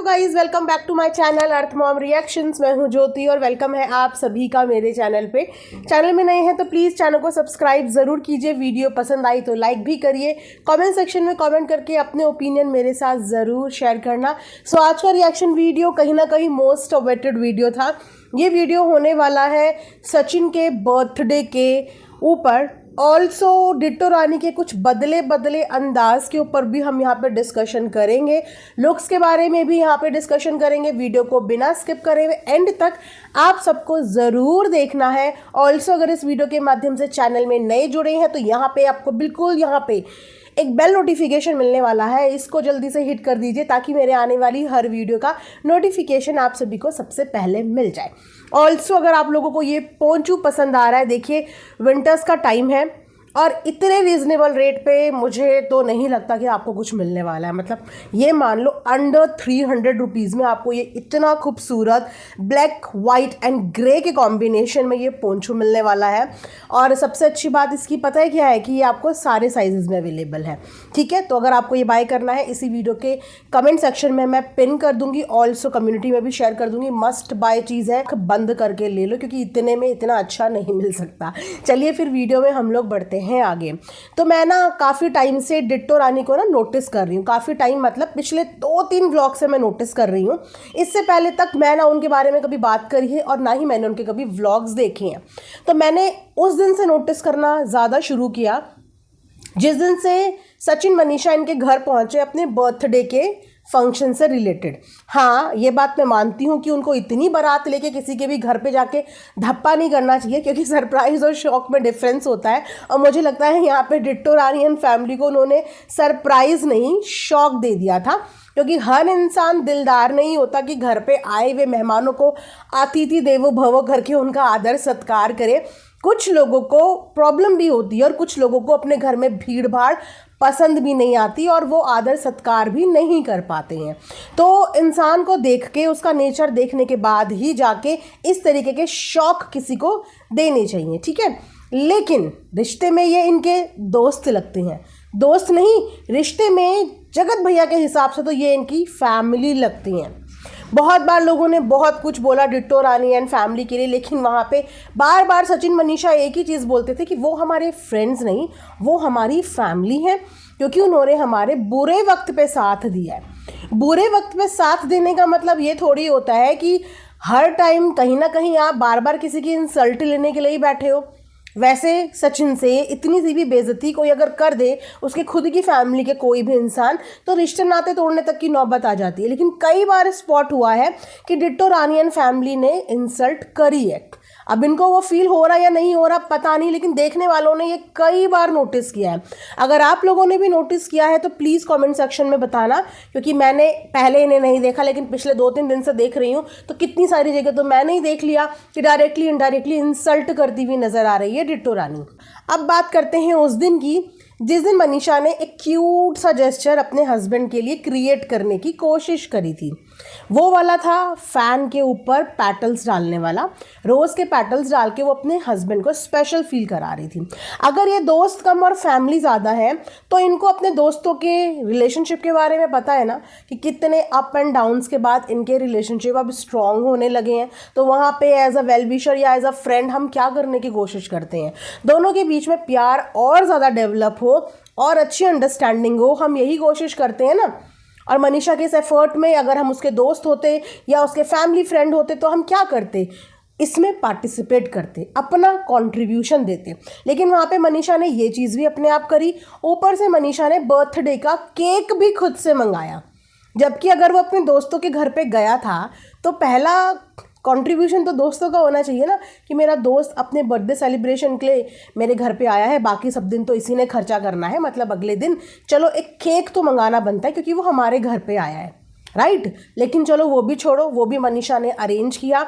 Hello guys, welcome back to my channel earth mom reactions. मैं हूं ज्योति और welcome है आप सभी का मेरे चैनल पे। चैनल में नए हैं तो प्लीज़ चैनल को सब्सक्राइब ज़रूर कीजिए। वीडियो पसंद आई तो लाइक भी करिए। कमेंट सेक्शन में कमेंट करके अपने ओपिनियन मेरे साथ ज़रूर शेयर करना। सो आज का रिएक्शन वीडियो कहीं ना कहीं मोस्ट अवेटेड वीडियो था। ये वीडियो होने वाला है सचिन के बर्थडे के ऊपर। ऑल्सो डिट्टो रानी के कुछ बदले बदले अंदाज के ऊपर भी हम यहाँ पे डिस्कशन करेंगे। लुक्स के बारे में भी यहाँ पे डिस्कशन करेंगे। वीडियो को बिना स्किप करे हुए एंड तक आप सबको ज़रूर देखना है। ऑल्सो अगर इस वीडियो के माध्यम से चैनल में नए जुड़े हैं तो यहाँ पे आपको बिल्कुल यहाँ पे एक बेल नोटिफिकेशन मिलने वाला है, इसको जल्दी से हिट कर दीजिए ताकि मेरे आने वाली हर वीडियो का नोटिफिकेशन आप सभी को सबसे पहले मिल जाए। ऑल्सो अगर आप लोगों को ये पोंचू पसंद आ रहा है, देखिए विंटर्स का टाइम है और इतने रीजनेबल रेट पे मुझे तो नहीं लगता कि आपको कुछ मिलने वाला है। मतलब ये मान लो अंडर 300 रुपीज़ में आपको ये इतना खूबसूरत ब्लैक वाइट एंड ग्रे के कॉम्बिनेशन में ये पोंचू मिलने वाला है। और सबसे अच्छी बात इसकी पता है क्या है कि ये आपको सारे साइजेस में अवेलेबल है। ठीक है, तो अगर आपको ये बाय करना है इसी वीडियो के कमेंट सेक्शन में मैं पिन कर दूंगी, ऑल्सो कम्युनिटी में भी शेयर कर दूंगी। मस्ट बाय चीज़ है, बंद करके ले लो क्योंकि इतने में इतना अच्छा नहीं मिल सकता। चलिए फिर वीडियो में हम लोग बढ़ते हैं आगे। तो मैं ना काफ़ी टाइम से डिट्टो रानी को ना नोटिस कर रही हूँ। काफ़ी टाइम मतलब पिछले 2-3 व्लॉग से मैं नोटिस कर रही हूँ। इससे पहले तक मैं ना उनके बारे में कभी बात करी है और ना ही मैंने उनके कभी व्लॉग्स देखे हैं। तो मैंने उस दिन से नोटिस करना ज़्यादा शुरू किया जिस दिन से सचिन मनीषा इनके घर पहुँचे अपने बर्थडे के फंक्शन से रिलेटेड। हाँ, ये बात मैं मानती हूँ कि उनको इतनी बारात लेके किसी के भी घर पे जाके धप्पा नहीं करना चाहिए क्योंकि सरप्राइज और शॉक में डिफरेंस होता है। और मुझे लगता है यहाँ पे डिट्टो रानी एंड फैमिली को उन्होंने सरप्राइज नहीं शॉक दे दिया था, क्योंकि हर इंसान दिलदार नहीं होता कि घर पे आए हुए मेहमानों को अतिथि देवो भव करके उनका आदर सत्कार करे। कुछ लोगों को प्रॉब्लम भी होती है और कुछ लोगों को अपने घर में भीड़ भाड़ पसंद भी नहीं आती और वो आदर सत्कार भी नहीं कर पाते हैं। तो इंसान को देख के उसका नेचर देखने के बाद ही जाके इस तरीके के शौक किसी को देने चाहिए। ठीक है, लेकिन रिश्ते में ये इनके दोस्त लगते हैं। दोस्त नहीं, रिश्ते में जगत भैया के हिसाब से तो ये इनकी फैमिली लगती हैं। बहुत बार लोगों ने बहुत कुछ बोला डिट्टो रानी एंड फैमिली के लिए, लेकिन वहाँ पे बार बार सचिन मनीषा एक ही चीज़ बोलते थे कि वो हमारे फ्रेंड्स नहीं, वो हमारी फैमिली है, क्योंकि उन्होंने हमारे बुरे वक्त पे साथ दिया है। बुरे वक्त पे साथ देने का मतलब ये थोड़ी होता है कि हर टाइम कहीं ना कहीं आप बार बार किसी की इंसल्ट लेने के लिए ही बैठे हो। वैसे सचिन से इतनी सी भी बेइज्जती कोई अगर कर दे, उसके खुद की फैमिली के कोई भी इंसान, तो रिश्ते नाते तोड़ने तक की नौबत आ जाती है। लेकिन कई बार स्पॉट हुआ है कि डिट्टो रानी एंड फैमिली ने इंसल्ट करी है। अब इनको वो फील हो रहा या नहीं हो रहा पता नहीं, लेकिन देखने वालों ने ये कई बार नोटिस किया है। अगर आप लोगों ने भी नोटिस किया है तो प्लीज़ कमेंट सेक्शन में बताना, क्योंकि मैंने पहले इन्हें नहीं देखा लेकिन पिछले 2-3 दिन से देख रही हूँ। तो कितनी सारी जगह तो मैंने ही देख लिया कि डायरेक्टली इनडायरेक्टली इंसल्ट करती हुई नजर आ रही है डिट्टो रानी। अब बात करते हैं उस दिन की जिस दिन मनीषा ने एक क्यूट सा जेस्चर अपने हस्बैंड के लिए क्रिएट करने की कोशिश करी थी। वो वाला था फैन के ऊपर पैटल्स डालने वाला। रोज़ के पैटल्स डाल के वो अपने हस्बैंड को स्पेशल फील करा रही थी। अगर ये दोस्त कम और फैमिली ज़्यादा है तो इनको अपने दोस्तों के रिलेशनशिप के बारे में पता है ना कि कितने अप एंड डाउन्स के बाद इनके रिलेशनशिप अब स्ट्रॉन्ग होने लगे हैं। तो वहाँ पे एज अ वेल विशर या एज अ फ्रेंड हम क्या करने की कोशिश करते हैं, दोनों के बीच में प्यार और ज़्यादा डेवलप हो और अच्छी अंडरस्टैंडिंग हो, हम यही कोशिश करते हैं ना। और मनीषा के इस एफर्ट में अगर हम उसके दोस्त होते या उसके फैमिली फ्रेंड होते तो हम क्या करते, इसमें पार्टिसिपेट करते, अपना कंट्रीब्यूशन देते। लेकिन वहाँ पे मनीषा ने ये चीज़ भी अपने आप करी, ऊपर से मनीषा ने बर्थडे का केक भी खुद से मंगाया। जबकि अगर वो अपने दोस्तों के घर पे गया था तो पहला कंट्रीब्यूशन तो दोस्तों का होना चाहिए ना, कि मेरा दोस्त अपने बर्थडे सेलिब्रेशन के लिए मेरे घर पे आया है, बाकी सब दिन तो इसी ने खर्चा करना है, मतलब अगले दिन चलो एक केक तो मंगाना बनता है क्योंकि वो हमारे घर पे आया है, राइट। लेकिन चलो वो भी छोड़ो, वो भी मनीषा ने अरेंज किया।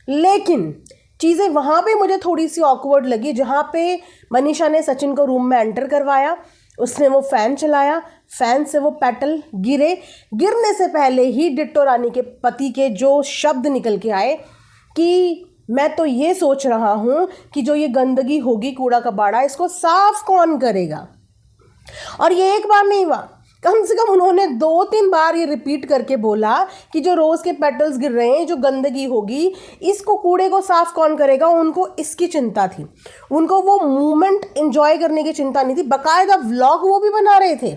लेकिन चीज़ें वहाँ पे मुझे थोड़ी सी ऑकवर्ड लगी, जहाँ पे मनीषा ने सचिन को रूम में एंटर करवाया, उसने वो फ़ैन चलाया, फ़ैन से वो पेटल गिरने से पहले ही डिट्टो रानी के पति के जो शब्द निकल के आए कि मैं तो ये सोच रहा हूँ कि जो ये गंदगी होगी कूड़ा कबाड़ा, इसको साफ कौन करेगा। और ये एक बार नहीं हुआ, कम से कम उन्होंने 2-3 बार ये रिपीट करके बोला कि जो रोज़ के पेटल्स गिर रहे हैं, जो गंदगी होगी, इसको कूड़े को साफ कौन करेगा। उनको इसकी चिंता थी, उनको वो मूवमेंट एंजॉय करने की चिंता नहीं थी। बाकायदा व्लॉग वो भी बना रहे थे,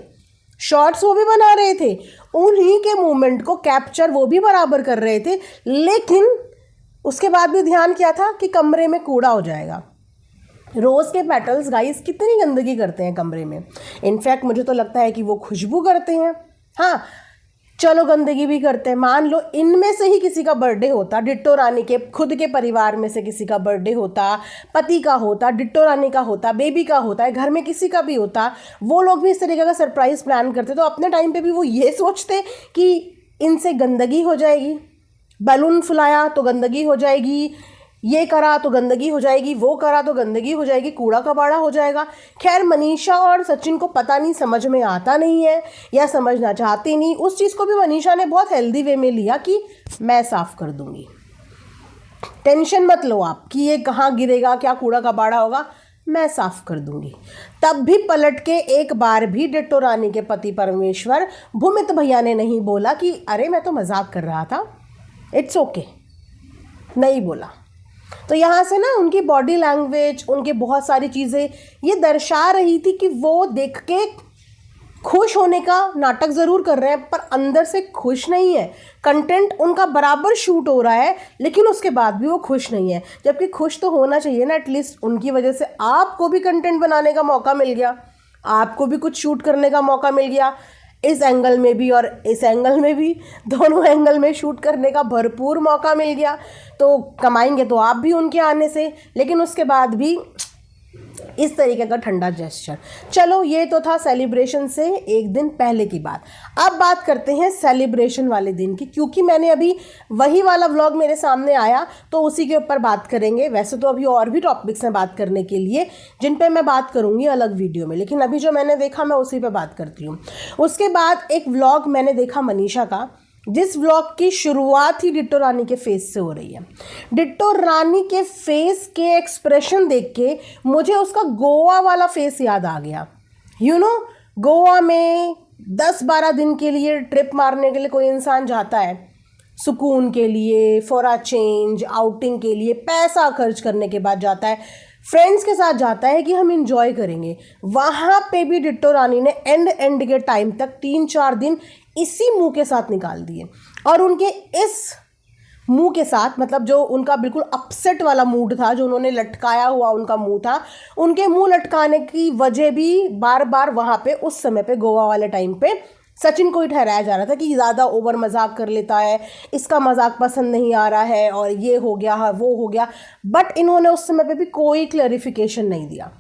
शॉर्ट्स वो भी बना रहे थे, उन्हीं के मूवमेंट को कैप्चर वो भी बराबर कर रहे थे। लेकिन उसके बाद भी ध्यान क्या था कि कमरे में कूड़ा हो जाएगा। रोज़ के पेटल्स गाइस कितनी गंदगी करते हैं कमरे में। इनफैक्ट मुझे तो लगता है कि वो खुशबू करते हैं। हाँ चलो गंदगी भी करते हैं, मान लो इनमें से ही किसी का बर्थडे होता, डिट्टो रानी के खुद के परिवार में से किसी का बर्थडे होता, पति का होता, डिट्टो रानी का होता, बेबी का होता है, घर में किसी का भी होता, वो लोग भी इस तरीके का सरप्राइज़ प्लान करते। तो अपने टाइम पे भी वो ये सोचते कि इनसे गंदगी हो जाएगी, बैलून फुलाया तो गंदगी हो जाएगी, ये करा तो गंदगी हो जाएगी, वो करा तो गंदगी हो जाएगी, कूड़ा कबाड़ा हो जाएगा। खैर मनीषा और सचिन को पता नहीं, समझ में आता नहीं है या समझना चाहते नहीं। उस चीज़ को भी मनीषा ने बहुत हेल्दी वे में लिया कि मैं साफ़ कर दूंगी, टेंशन मत लो आप कि ये कहाँ गिरेगा, क्या कूड़ा कबाड़ा होगा, मैं साफ़ कर दूंगी। तब भी पलट के एक बार भी डिट्टो रानी के पति परमेश्वर भूमित भैया ने नहीं बोला कि अरे मैं तो मजाक कर रहा था, इट्स ओके, नहीं बोला। तो यहाँ से ना उनकी बॉडी लैंग्वेज, उनके बहुत सारी चीज़ें ये दर्शा रही थी कि वो देख के खुश होने का नाटक ज़रूर कर रहे हैं पर अंदर से खुश नहीं है। कंटेंट उनका बराबर शूट हो रहा है लेकिन उसके बाद भी वो खुश नहीं है, जबकि खुश तो होना चाहिए ना। एटलीस्ट उनकी वजह से आपको भी कंटेंट बनाने का मौका मिल गया, आपको भी कुछ शूट करने का मौका मिल गया, इस एंगल में भी और इस एंगल में भी, दोनों एंगल में शूट करने का भरपूर मौका मिल गया। तो कमाएंगे तो आप भी उनके आने से, लेकिन उसके बाद भी इस तरीके का ठंडा जेस्चर। चलो ये तो था सेलिब्रेशन से एक दिन पहले की बात। अब बात करते हैं सेलिब्रेशन वाले दिन की, क्योंकि मैंने अभी वही वाला व्लॉग मेरे सामने आया तो उसी के ऊपर बात करेंगे। वैसे तो अभी और भी टॉपिक्स हैं बात करने के लिए जिन पे मैं बात करूंगी अलग वीडियो में, लेकिन अभी जो मैंने देखा मैं उसी पे बात करती हूँ। उसके बाद एक व्लॉग मैंने देखा मनीषा का, जिस व्लॉग की शुरुआत ही डिट्टो रानी के फेस से हो रही है। डिट्टो रानी के फेस के एक्सप्रेशन देख के मुझे उसका गोवा वाला फेस याद आ गया। यू नो, गोवा में 10-12 दिन के लिए ट्रिप मारने के लिए कोई इंसान जाता है, सुकून के लिए, फॉर अ चेंज, आउटिंग के लिए पैसा खर्च करने के बाद जाता है, फ्रेंड्स के साथ जाता है कि हम इंजॉय करेंगे। वहाँ पे भी डिट्टो रानी ने एंड के टाइम तक 3-4 दिन इसी मुंह के साथ निकाल दिए। और उनके इस मुंह के साथ, मतलब जो उनका बिल्कुल अपसेट वाला मूड था, जो उन्होंने लटकाया हुआ उनका मुंह था, उनके मुंह लटकाने की वजह भी बार बार वहाँ पे उस समय पे गोवा वाले टाइम पे सचिन को ही ठहराया जा रहा था कि ज़्यादा ओवर मजाक कर लेता है, इसका मजाक पसंद नहीं आ रहा है और ये हो गया है वो हो गया। बट इन्होंने उस समय पे भी कोई क्लैरिफिकेशन नहीं दिया,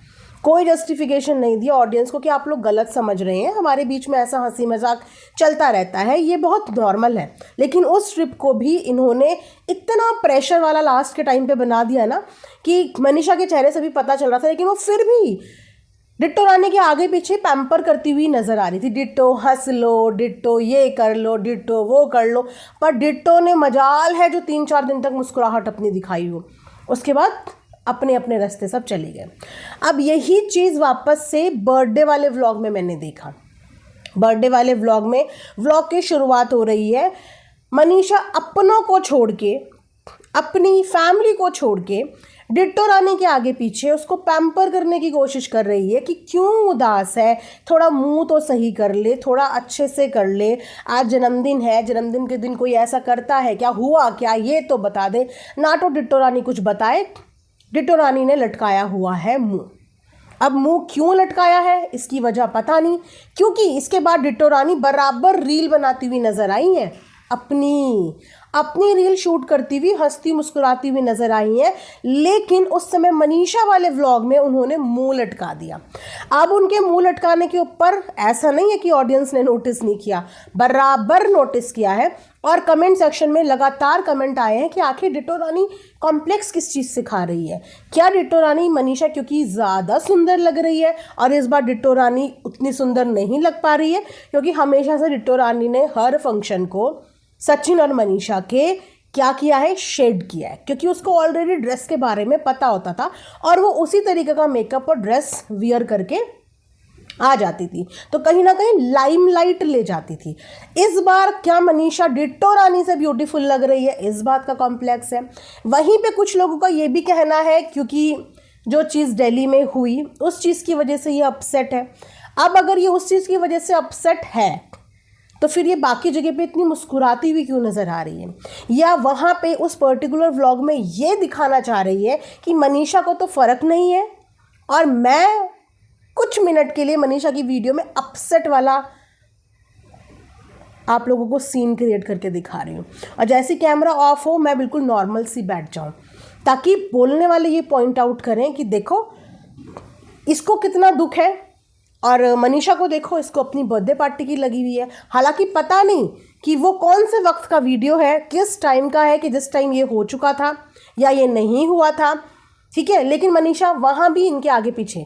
कोई जस्टिफिकेशन नहीं दिया ऑडियंस को कि आप लोग गलत समझ रहे हैं, हमारे बीच में ऐसा हंसी मजाक चलता रहता है, ये बहुत नॉर्मल है। लेकिन उस ट्रिप को भी इन्होंने इतना प्रेशर वाला लास्ट के टाइम पे बना दिया ना कि मनीषा के चेहरे से भी पता चल रहा था, लेकिन वो फिर भी डिट्टो रानी के आगे पीछे पैम्पर करती हुई नजर आ रही थी। डिट्टो हंस लो, डिट्टो ये कर लो, डिट्टो वो कर लो। पर डिट्टो ने मजाल है जो 3-4 दिन तक मुस्कुराहट अपनी दिखाई हो, उसके बाद अपने अपने रास्ते सब चले गए। अब यही चीज़ वापस से बर्थडे वाले व्लॉग में मैंने देखा। बर्थडे वाले व्लॉग में व्लॉग की शुरुआत हो रही है, मनीषा अपनों को छोड़ के, अपनी फैमिली को छोड़ के डिट्टो रानी के आगे पीछे उसको पैम्पर करने की कोशिश कर रही है कि क्यों उदास है, थोड़ा मुंह तो सही कर ले, थोड़ा अच्छे से कर ले, आज जन्मदिन है, जन्मदिन के दिन कोई ऐसा करता है क्या, हुआ क्या, ये तो बता दे ना। तो डिट्टो रानी कुछ बताए, डिट्टो रानी ने लटकाया हुआ है मुंह। अब मुंह क्यों लटकाया है इसकी वजह पता नहीं, क्योंकि इसके बाद डिट्टो रानी बराबर रील बनाती हुई नजर आई हैं, अपनी रील शूट करती हुई, हंसती मुस्कुराती हुई नजर आई हैं। लेकिन उस समय मनीषा वाले व्लॉग में उन्होंने मुंह लटका दिया। अब उनके मुंह लटकाने के ऊपर ऐसा नहीं है कि ऑडियंस ने नोटिस नहीं किया, बराबर नोटिस किया है। और कमेंट सेक्शन में लगातार कमेंट आए हैं कि आखिर डिट्टो रानी कॉम्प्लेक्स किस चीज़ से खा रही है, क्या डिट्टो रानी मनीषा क्योंकि ज़्यादा सुंदर लग रही है और इस बार डिट्टो रानी उतनी सुंदर नहीं लग पा रही है, क्योंकि हमेशा से डिट्टो रानी ने हर फंक्शन को सचिन और मनीषा के क्या किया है, शेड किया है, क्योंकि उसको ऑलरेडी ड्रेस के बारे में पता होता था और वो उसी तरीके का मेकअप और ड्रेस वियर करके आ जाती थी, तो कहीं ना कहीं लाइमलाइट ले जाती थी। इस बार क्या मनीषा डिट्टो रानी से ब्यूटीफुल लग रही है, इस बात का कॉम्प्लेक्स है। वहीं पे कुछ लोगों का ये भी कहना है क्योंकि जो चीज़ दिल्ली में हुई उस चीज़ की वजह से ये अपसेट है। अब अगर ये उस चीज़ की वजह से अपसेट है तो फिर ये बाकी जगह पे इतनी मुस्कुराती हुई क्यों नज़र आ रही है, या वहाँ पे उस पर्टिकुलर व्लॉग में ये दिखाना चाह रही है कि मनीषा को तो फ़र्क नहीं है और मैं कुछ मिनट के लिए मनीषा की वीडियो में अपसेट वाला आप लोगों को सीन क्रिएट करके दिखा रही हूँ, और जैसे कैमरा ऑफ हो मैं बिल्कुल नॉर्मल सी बैठ जाऊँ ताकि बोलने वाले ये पॉइंट आउट करें कि देखो इसको कितना दुख है, और मनीषा को देखो इसको अपनी बर्थडे पार्टी की लगी हुई है। हालांकि पता नहीं कि वो कौन से वक्त का वीडियो है, किस टाइम का है, कि जिस टाइम ये हो चुका था या ये नहीं हुआ था, ठीक है। लेकिन मनीषा वहाँ भी इनके आगे पीछे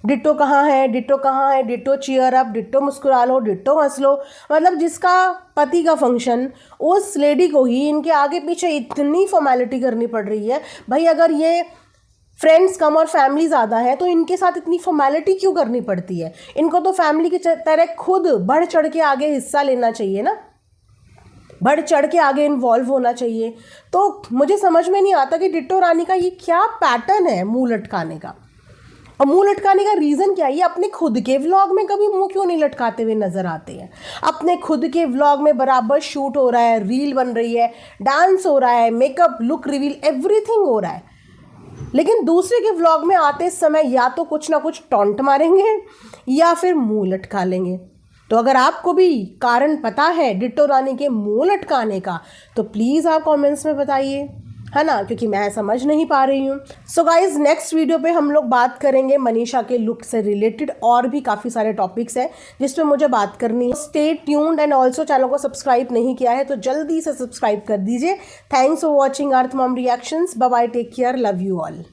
डिट्टो कहाँ है, डिट्टो कहाँ है, डिट्टो चीयर अप, डिट्टो मुस्कुरा लो, डिट्टो हंस लो। मतलब जिसका पति का फंक्शन, उस लेडी को ही इनके आगे पीछे इतनी फॉर्मेलिटी करनी पड़ रही है। भाई अगर ये फ्रेंड्स कम और फैमिली ज़्यादा है तो इनके साथ इतनी फॉर्मेलिटी क्यों करनी पड़ती है? इनको तो फैमिली की तरह खुद बढ़ चढ़ के आगे हिस्सा लेना चाहिए ना, बढ़ चढ़ के आगे इन्वॉल्व होना चाहिए। तो मुझे समझ में नहीं आता कि डिट्टो रानी का ये क्या पैटर्न है मुंह लटकाने का, और मुंह लटकाने का रीज़न क्या है? ये अपने खुद के व्लॉग में कभी मुंह क्यों नहीं लटकाते हुए नजर आते हैं? अपने खुद के व्लॉग में बराबर शूट हो रहा है, रील बन रही है, डांस हो रहा है, मेकअप, लुक रिवील, एवरीथिंग हो रहा है, लेकिन दूसरे के व्लॉग में आते समय या तो कुछ ना कुछ टॉन्ट मारेंगे या फिर मुंह लटका लेंगे। तो अगर आपको भी कारण पता है डिट्टो रानी के मुंह लटकाने का तो प्लीज़ आप कमेंट्स में बताइए, है ना, क्योंकि मैं समझ नहीं पा रही हूँ। सो गाइज नेक्स्ट वीडियो पे हम लोग बात करेंगे मनीषा के लुक से रिलेटेड, और भी काफ़ी सारे टॉपिक्स हैं जिस पे मुझे बात करनी है। Stay tuned, and also channel को सब्सक्राइब नहीं किया है तो जल्दी से सब्सक्राइब कर दीजिए। Thanks for watching earth mom reactions. Bye bye, take care, love you all.